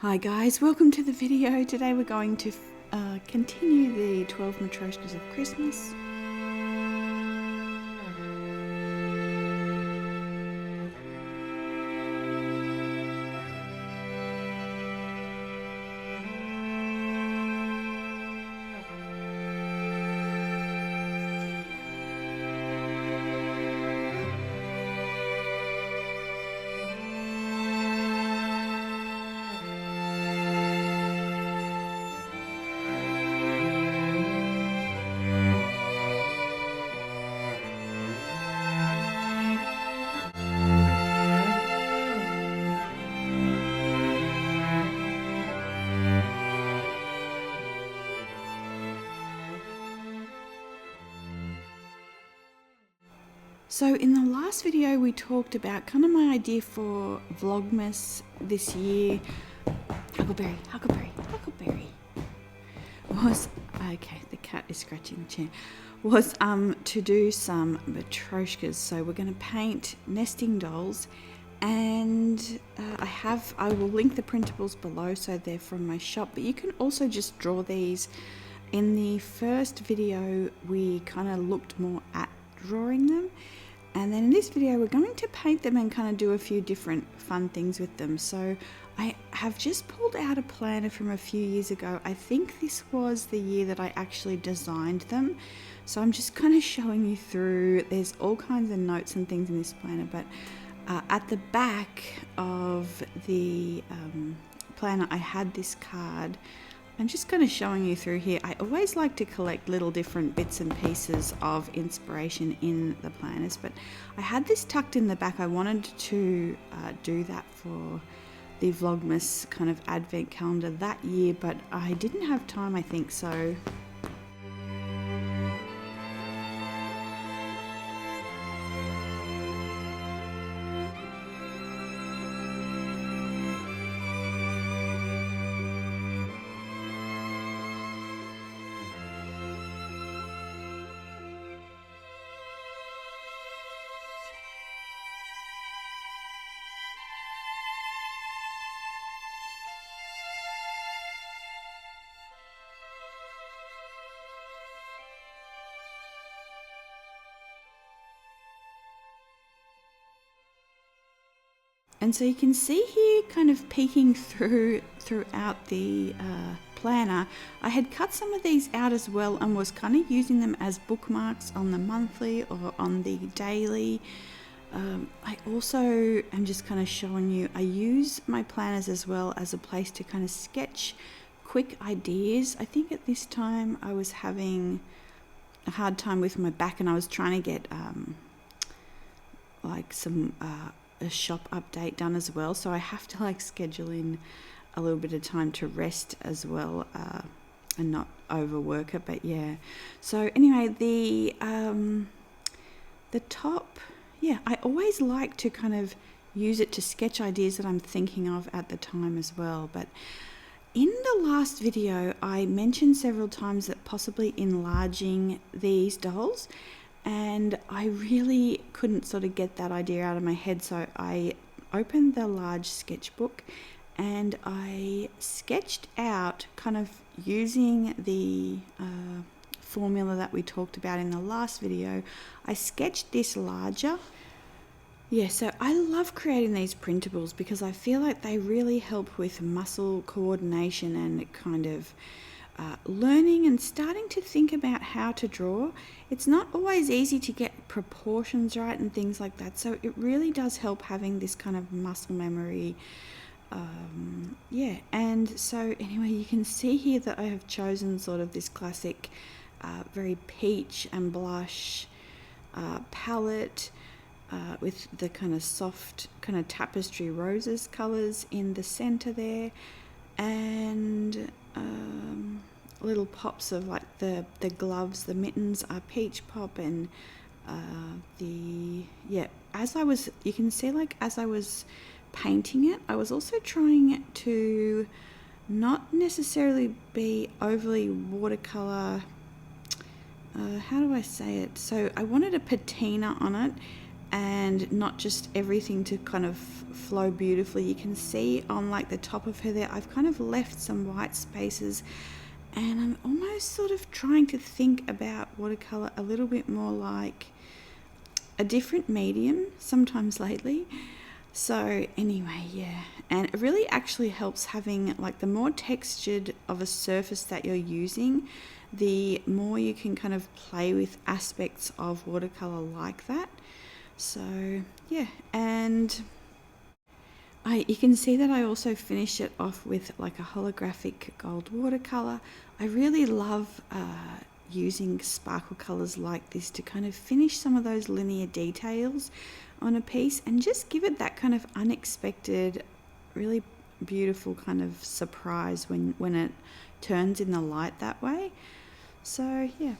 Hi guys, welcome to the video. Today we're going to continue the 12 Matryoshkas of Christmas. So in the last video we talked about kind of my idea for Vlogmas this year. Huckleberry was, okay, the cat is scratching the chair, was to do some Matryoshkas. So we're going to paint nesting dolls, and I will link the printables below, so they're from my shop, but you can also just draw these. In the first video we kind of looked more at drawing them, and then in this video we're going to paint them and kind of do a few different fun things with them. So I have just pulled out a planner from a few years ago. I think this was the year that I actually designed them, so I'm just kind of showing you through. There's all kinds of notes and things in this planner, but at the back of the planner I had this card. I'm just kind of showing you through here. I always like to collect little different bits and pieces of inspiration in the planners, but I had this tucked in the back. I wanted to do that for the Vlogmas kind of advent calendar that year, but I didn't have time, I think, so and so you can see here kind of peeking throughout the planner, I had cut some of these out as well and was kind of using them as bookmarks on the monthly or on the daily. I also am just kind of showing you, I use my planners as well as a place to kind of sketch quick ideas. I think at this time I was having a hard time with my back, and I was trying to get like some a shop update done as well, so I have to like schedule in a little bit of time to rest as well, and not overwork it. But yeah, so anyway, the top, yeah, I always like to kind of use it to sketch ideas that I'm thinking of at the time as well. But in the last video I mentioned several times that possibly enlarging these dolls, and I really couldn't sort of get that idea out of my head, so I opened the large sketchbook and I sketched out, kind of using the formula that we talked about in the last video. I sketched this larger. Yeah, so I love creating these printables because I feel like they really help with muscle coordination and kind of learning and starting to think about how to draw. It's not always easy to get proportions right and things like that, so it really does help having this kind of muscle memory. Yeah, and so anyway, you can see here that I have chosen sort of this classic very peach and blush palette with the kind of soft kind of tapestry roses colors in the center there, and little pops of like the gloves, the mittens are peach pop, and as I was, you can see, like as I was painting it, I was also trying to not necessarily be overly watercolor, how do I say it, so I wanted a patina on it, and not just everything to kind of flow beautifully. You can see on like the top of her there, I've kind of left some white spaces, and I'm almost sort of trying to think about watercolor a little bit more like a different medium sometimes lately. So anyway, yeah, and it really actually helps having like the more textured of a surface that you're using, the more you can kind of play with aspects of watercolor like that. So yeah, and you can see that I also finish it off with like a holographic gold watercolor. I really love using sparkle colors like this to kind of finish some of those linear details on a piece and just give it that kind of unexpected, really beautiful kind of surprise when it turns in the light that way. So yeah.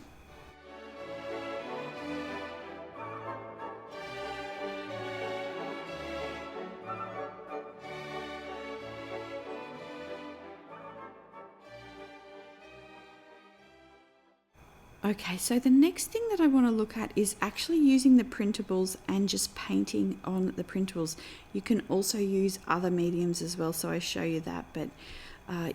Okay, so the next thing that I want to look at is actually using the printables and just painting on the printables. You can also use other mediums as well, so I show you that. But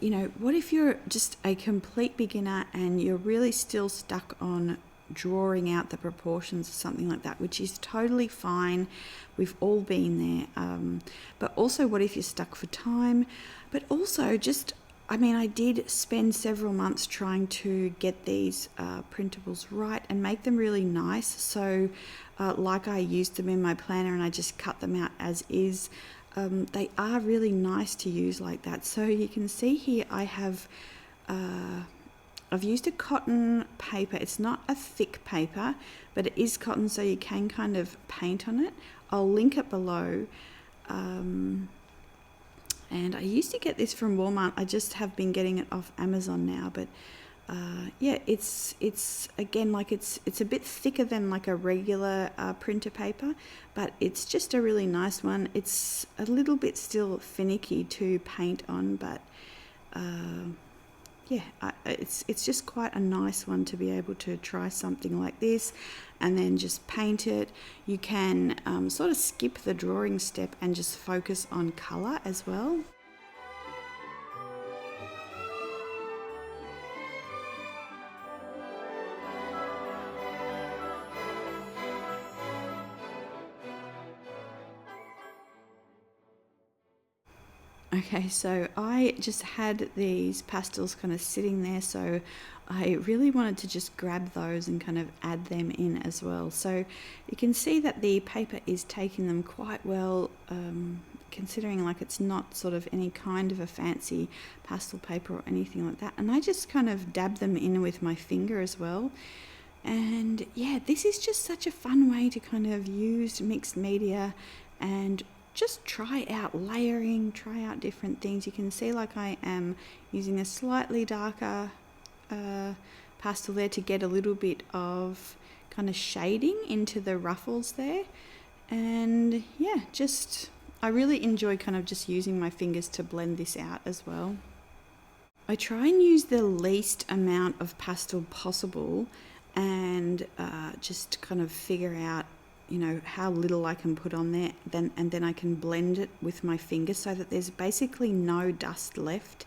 you know, what if you're just a complete beginner and you're really still stuck on drawing out the proportions or something like that, which is totally fine. We've all been there. But also, what if you're stuck for time? But also just, I mean, I did spend several months trying to get these printables right and make them really nice. So like I used them in my planner and I just cut them out as is. They are really nice to use like that. So you can see here I have, I've used a cotton paper. It's not a thick paper, but it is cotton, so you can kind of paint on it. I'll link it below. And I used to get this from Walmart. I just have been getting it off Amazon now. But yeah, it's again, like it's a bit thicker than like a regular printer paper, but it's just a really nice one. It's a little bit still finicky to paint on, but yeah, it's just quite a nice one to be able to try something like this and then just paint it. You can sort of skip the drawing step and just focus on color as well. Okay, so I just had these pastels kind of sitting there, so I really wanted to just grab those and kind of add them in as well. So you can see that the paper is taking them quite well, considering like it's not sort of any kind of a fancy pastel paper or anything like that. And I just kind of dab them in with my finger as well. And yeah, this is just such a fun way to kind of use mixed media and just try out layering, try out different things. You can see like I am using a slightly darker pastel there to get a little bit of kind of shading into the ruffles there. And yeah, just I really enjoy kind of just using my fingers to blend this out as well. I try and use the least amount of pastel possible and just kind of figure out, you know, how little I can put on there, and then I can blend it with my fingers so that there's basically no dust left.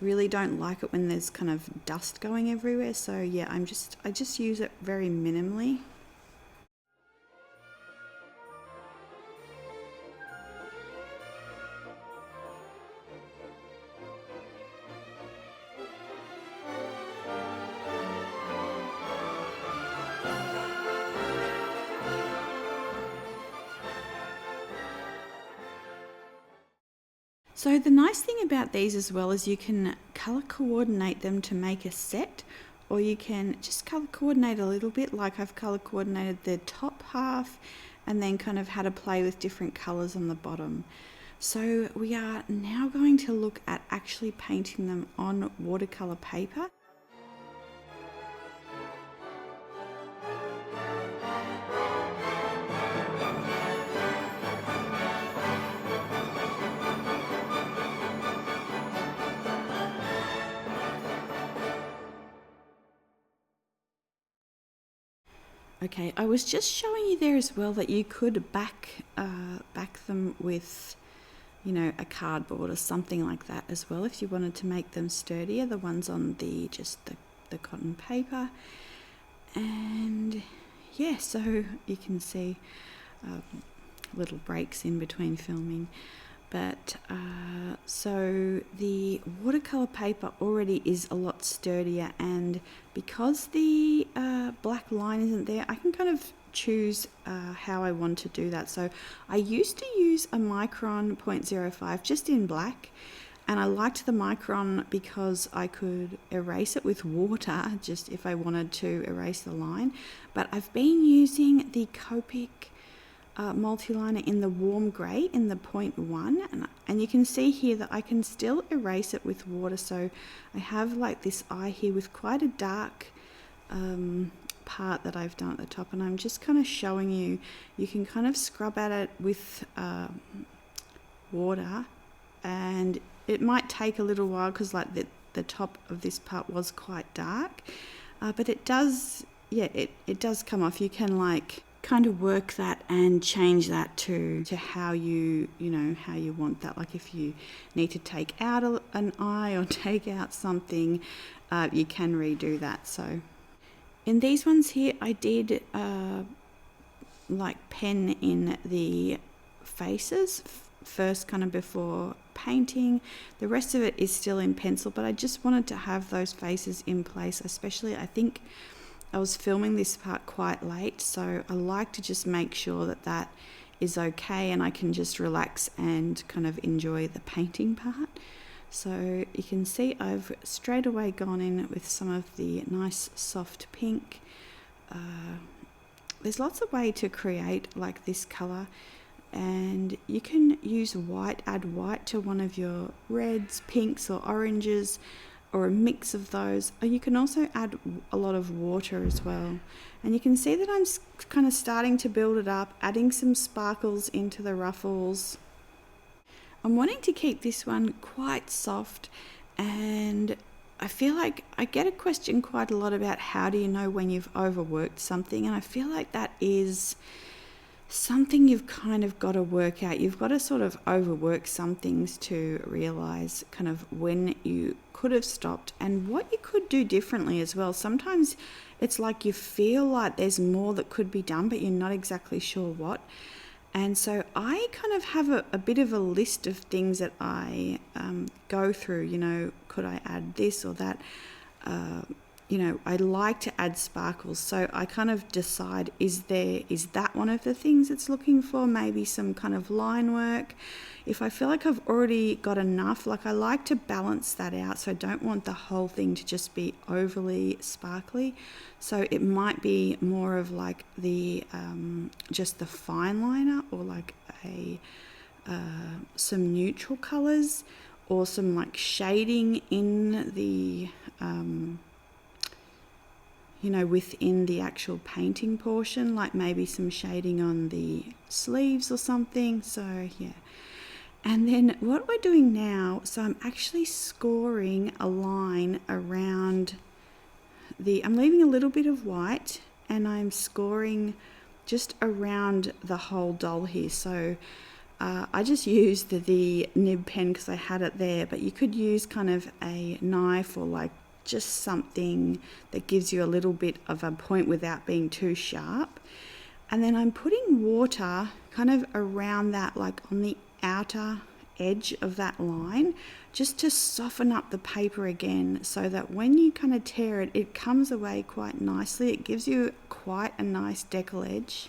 I really don't like it when there's kind of dust going everywhere, so yeah, I just use it very minimally. So the nice thing about these as well is you can color coordinate them to make a set, or you can just color coordinate a little bit, like I've color coordinated the top half and then kind of had to play with different colors on the bottom. So we are now going to look at actually painting them on watercolor paper. Okay, I was just showing you there as well that you could back them with, you know, a cardboard or something like that as well if you wanted to make them sturdier, the ones on the the cotton paper. And yeah, so you can see little breaks in between filming. But so the watercolor paper already is a lot sturdier, and because the black line isn't there, I can kind of choose how I want to do that. So I used to use a Micron 0.05 just in black, and I liked the Micron because I could erase it with water just if I wanted to erase the line. But I've been using the Copic multi-liner in the warm grey in the 0.1, and you can see here that I can still erase it with water. So I have like this eye here with quite a dark part that I've done at the top, and I'm just kind of showing you, you can kind of scrub at it with water, and it might take a little while because like the top of this part was quite dark, but it does, yeah, it does come off. You can like kind of work that and change that to how you know how you want that. Like if you need to take out an eye or take out something, you can redo that. So in these ones here I did like pen in the faces first, kind of before painting. The rest of it is still in pencil, but I just wanted to have those faces in place, especially I think I was filming this part quite late, so I like to just make sure that that is okay and I can just relax and kind of enjoy the painting part. So you can see I've straight away gone in with some of the nice soft pink. There's lots of way to create like this color, and you can use white, add white to one of your reds, pinks or oranges, or a mix of those. Or you can also add a lot of water as well. And you can see that I'm kind of starting to build it up, adding some sparkles into the ruffles. I'm wanting to keep this one quite soft, and I feel like I get a question quite a lot about how do you know when you've overworked something, and I feel like that is something you've kind of got to work out. You've got to sort of overwork some things to realize kind of when you could have stopped and what you could do differently as well. Sometimes it's like you feel like there's more that could be done, but you're not exactly sure what. And so I kind of have a bit of a list of things that I go through. You know, could I add this or that? You know, I like to add sparkles, so I kind of decide, is that one of the things it's looking for? Maybe some kind of line work. If I feel like I've already got enough, like I like to balance that out, so I don't want the whole thing to just be overly sparkly. So it might be more of like the just the fine liner, or like a some neutral colors, or some like shading in the you know, within the actual painting portion, like maybe some shading on the sleeves or something. So yeah. And then what we're doing now, so I'm actually scoring a line around I'm leaving a little bit of white, and I'm scoring just around the whole doll here. So I just used the nib pen because I had it there, but you could use kind of a knife or like just something that gives you a little bit of a point without being too sharp. And then I'm putting water kind of around that, like on the outer edge of that line, just to soften up the paper again, so that when you kind of tear it, it comes away quite nicely. It gives you quite a nice decal edge.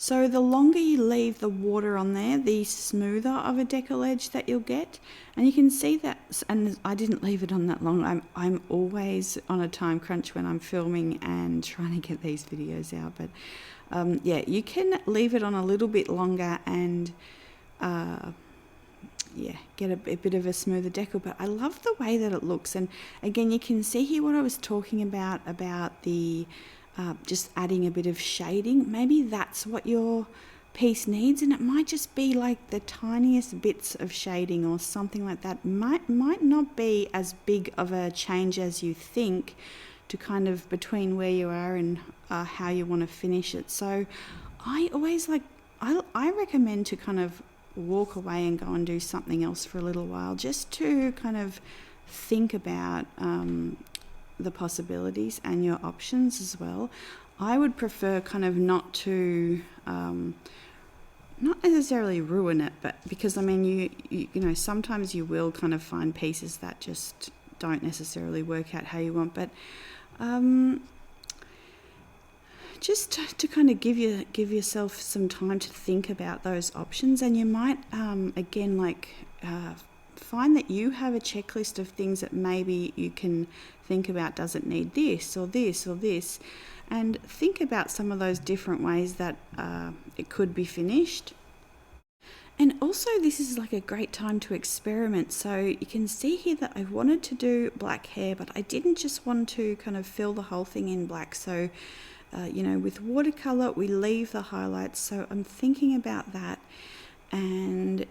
So the longer you leave the water on there, the smoother of a decal edge that you'll get. And you can see that, and I didn't leave it on that long. I'm always on a time crunch when I'm filming and trying to get these videos out. But yeah, you can leave it on a little bit longer and yeah, get a bit of a smoother decal. But I love the way that it looks. And again, you can see here what I was talking about the just adding a bit of shading. Maybe that's what your piece needs, and it might just be like the tiniest bits of shading or something like that. Might not be as big of a change as you think to kind of between where you are and how you want to finish it. So I always I recommend to kind of walk away and go and do something else for a little while, just to kind of think about the possibilities and your options as well. I would prefer kind of not to not necessarily ruin it, but because I mean you know, sometimes you will kind of find pieces that just don't necessarily work out how you want, but just to kind of give yourself some time to think about those options. And you might again find that you have a checklist of things that maybe you can think about. Does it need this or this or this? And think about some of those different ways that it could be finished. And also this is like a great time to experiment. So you can see here that I wanted to do black hair, but I didn't just want to kind of fill the whole thing in black. So you know, with watercolor we leave the highlights, so I'm thinking about that. And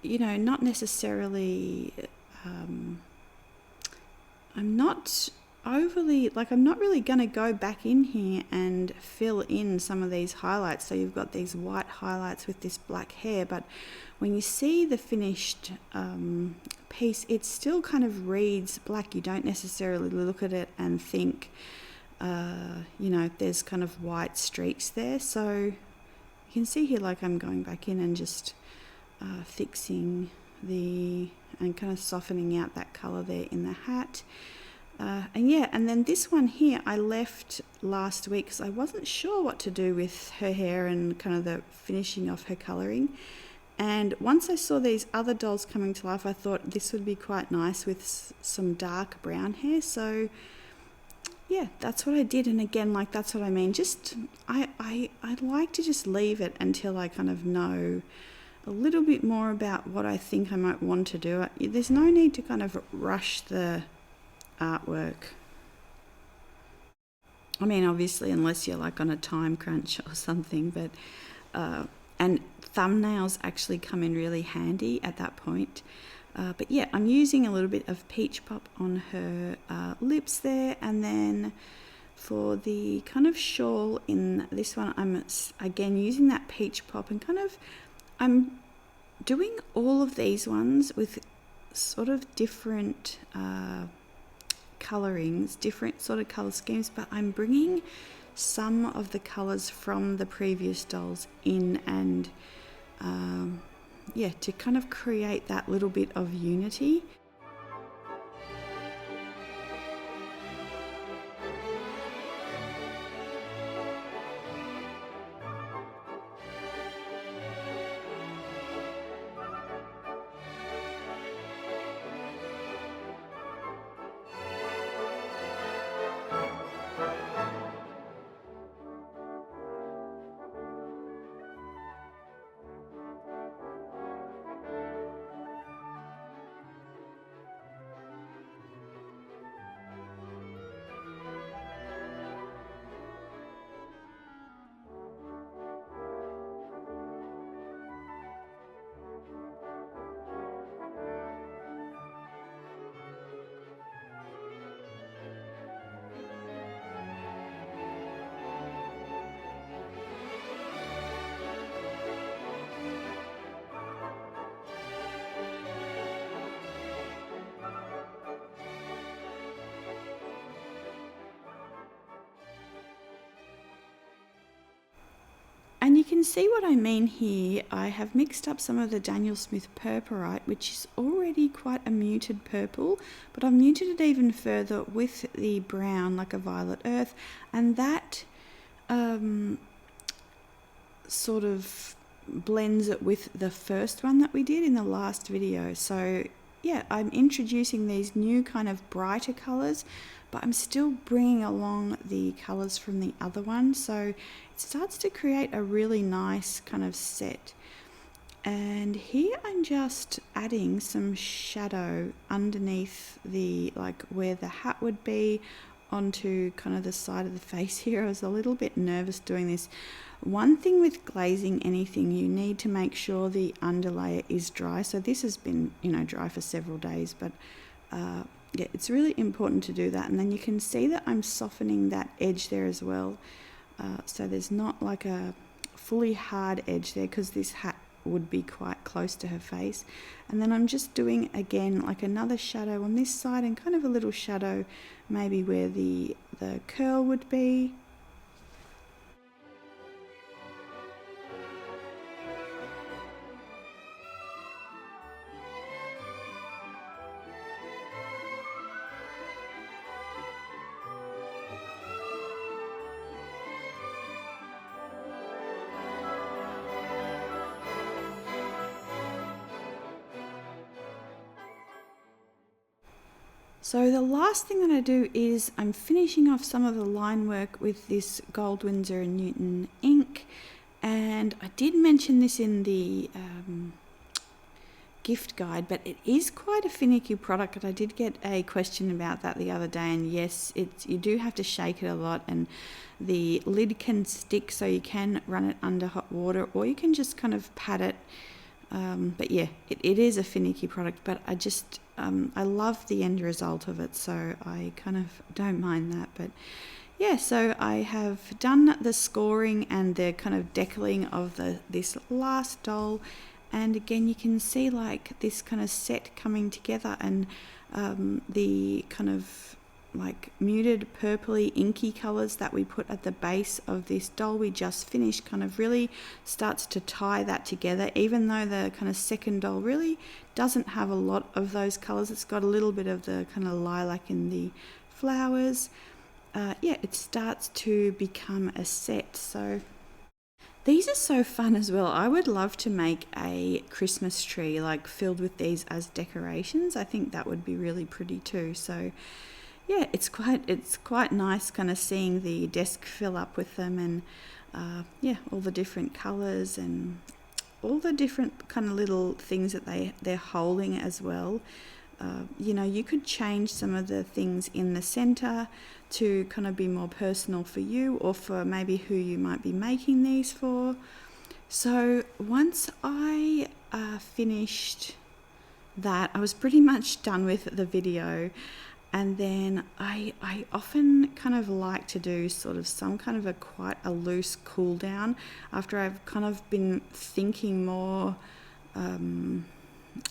you know, not necessarily I'm not overly, I'm not really going to go back in here and fill in some of these highlights. So you've got these white highlights with this black hair, but when you see the finished piece, it still kind of reads black. You don't necessarily look at it and think you know, there's kind of white streaks there. So you can see here I'm going back in and just fixing and kind of softening out that color there in the hat. And yeah, and then this one here I left last week because I wasn't sure what to do with her hair and kind of the finishing off her coloring. And once I saw these other dolls coming to life, I thought this would be quite nice with some dark brown hair. So yeah, that's what I did. And again, that's what I mean. Just I'd like to just leave it until I kind of know a little bit more about what I think I might want to do. There's no need to kind of rush the artwork. I mean, obviously, unless you're on a time crunch or something, but and thumbnails actually come in really handy at that point. But yeah, I'm using a little bit of peach pop on her lips there, and then for the kind of shawl in this one, I'm again using that peach pop and I'm doing all of these ones with sort of different colorings, different sort of color schemes, but I'm bringing some of the colors from the previous dolls in, and yeah, to kind of create that little bit of unity. And you can see what I mean here. I have mixed up some of the Daniel Smith Purpurite, which is already quite a muted purple, but I've muted it even further with the brown, like a violet earth, and that sort of blends it with the first one that we did in the last video. So yeah, I'm introducing these new kind of brighter colors, but I'm still bringing along the colors from the other one, so it starts to create a really nice kind of set. And here I'm just adding some shadow underneath the, like where the hat would be, onto kind of the side of the face here. I was a little bit nervous doing this. One thing with glazing anything, you need to make sure the underlayer is dry. So this has been, you know, dry for several days, but yeah, it's really important to do that. And then you can see that I'm softening that edge there as well. So there's not like a fully hard edge there, because this hat would be quite close to her face. And then I'm just doing again like another shadow on this side, and kind of a little shadow maybe where the curl would be. So the last thing that I do is I'm finishing off some of the line work with this Gold Winsor & Newton ink, and I did mention this in the gift guide, but it is quite a finicky product, and I did get a question about that the other day. And yes, you do have to shake it a lot, and the lid can stick, so you can run it under hot water, or you can just kind of pat it. But yeah, it is a finicky product, but I love the end result of it, so I kind of don't mind that. But yeah, so I have done the scoring and the kind of decaling of this last doll, and again you can see like this kind of set coming together, and the kind of like muted purpley inky colors that we put at the base of this doll we just finished kind of really starts to tie that together, even though the kind of second doll really doesn't have a lot of those colors. It's got a little bit of the kind of lilac in the flowers. Yeah, it starts to become a set. So these are so fun as well. I would love to make a Christmas tree like filled with these as decorations. I think that would be really pretty too. So yeah, it's quite nice kind of seeing the desk fill up with them, and yeah, all the different colors and all the different kind of little things that they're holding as well. You know, you could change some of the things in the center to kind of be more personal for you, or for maybe who you might be making these for. So once I finished that, I was pretty much done with the video. And then I often kind of like to do sort of some kind of quite a loose cool down after I've kind of been thinking more, a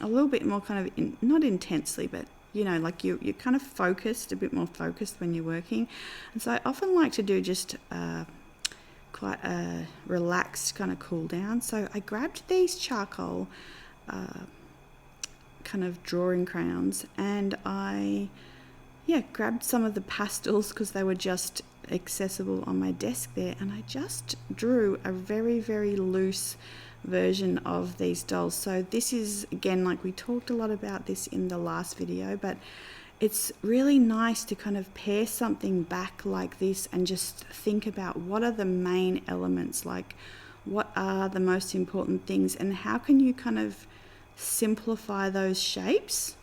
little bit more kind of, not intensely, but you know, like you're kind of focused, a bit more focused when you're working. And so I often like to do just quite a relaxed kind of cool down. So I grabbed these charcoal kind of drawing crayons, and I grabbed some of the pastels because they were just accessible on my desk there, and I just drew a very, very loose version of these dolls. So this is, again, like we talked a lot about this in the last video, but it's really nice to kind of pare something back like this and just think about what are the main elements, like what are the most important things, and how can you kind of simplify those shapes.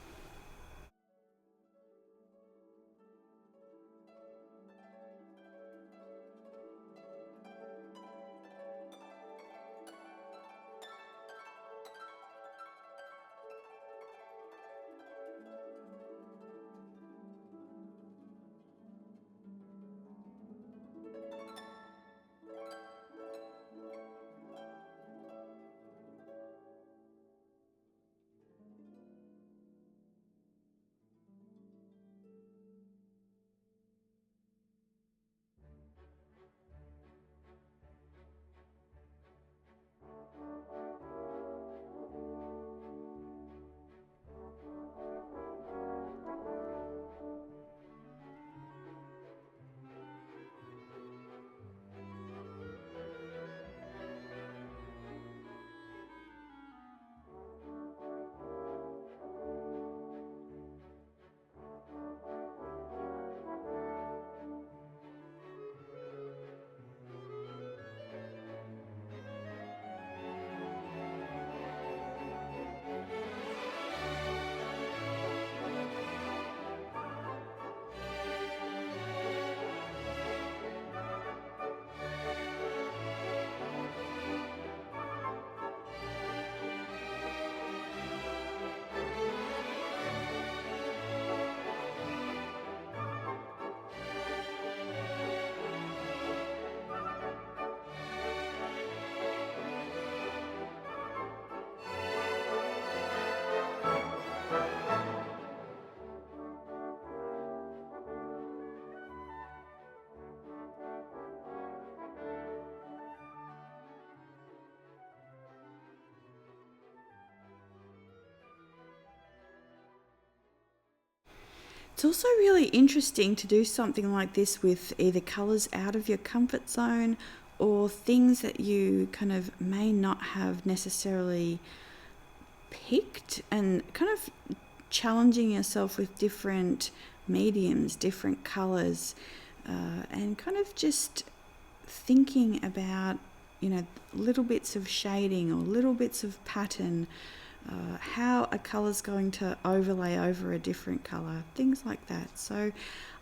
It's also really interesting to do something like this with either colours out of your comfort zone or things that you kind of may not have necessarily picked, and kind of challenging yourself with different mediums, different colours, and kind of just thinking about, you know, little bits of shading or little bits of pattern, how a colour's going to overlay over a different colour, things like that. So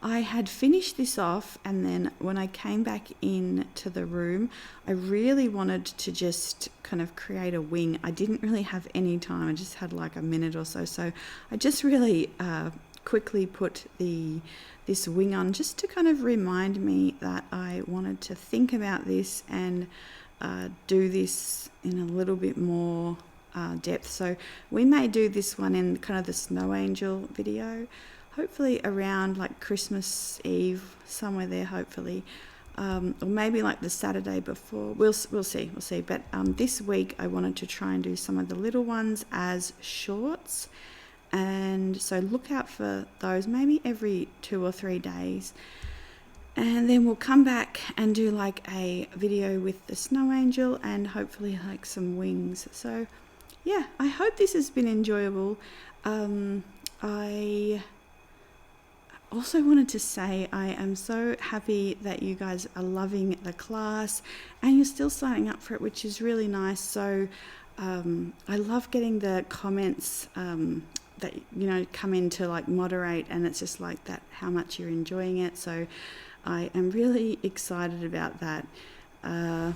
I had finished this off, and then when I came back into the room, I really wanted to just kind of create a wing. I didn't really have any time, I just had like a minute or so, so I just really quickly put this wing on, just to kind of remind me that I wanted to think about this and do this in a little bit more depth. So we may do this one in kind of the snow angel video, hopefully around like Christmas Eve, somewhere there, hopefully, or maybe like the Saturday before. We'll see. But this week I wanted to try and do some of the little ones as shorts, and so look out for those maybe every 2 or 3 days. And then we'll come back and do like a video with the snow angel and hopefully like some wings. So yeah, I hope this has been enjoyable. I also wanted to say I am so happy that you guys are loving the class and you're still signing up for it, which is really nice. So I love getting the comments that, you know, come in to like moderate, and it's just like that, how much you're enjoying it. So I am really excited about that. I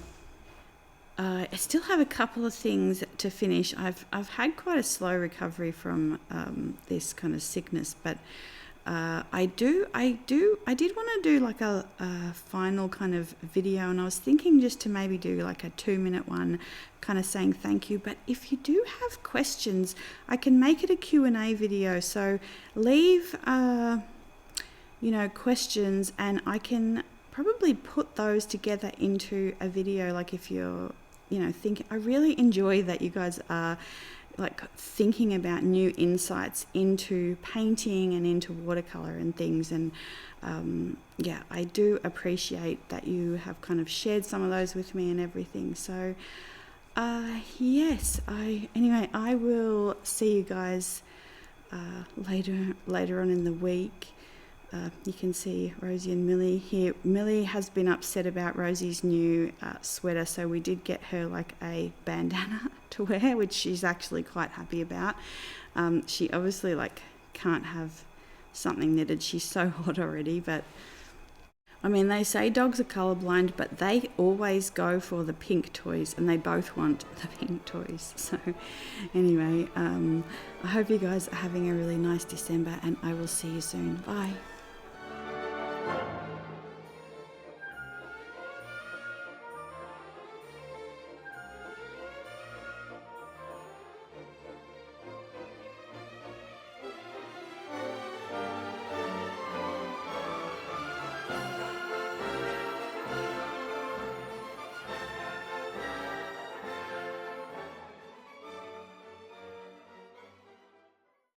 still have a couple of things to finish. I've had quite a slow recovery from this kind of sickness, but I did want to do like a final kind of video, and I was thinking just to maybe do like a 2-minute one, kind of saying thank you. But if you do have questions, I can make it a Q&A video. So leave you know, questions, and I can probably put those together into a video. Like if you're, you know, I really enjoy that you guys are like thinking about new insights into painting and into watercolor and things, and yeah, I do appreciate that you have kind of shared some of those with me and everything. So yes, anyway, I will see you guys later on in the week. You can see Rosie and Millie here. Millie has been upset about Rosie's new sweater, so we did get her like a bandana to wear, which she's actually quite happy about. She obviously like can't have something knitted. She's so hot already, but I mean, they say dogs are colorblind, but they always go for the pink toys, and they both want the pink toys. So anyway, I hope you guys are having a really nice December, and I will see you soon. Bye.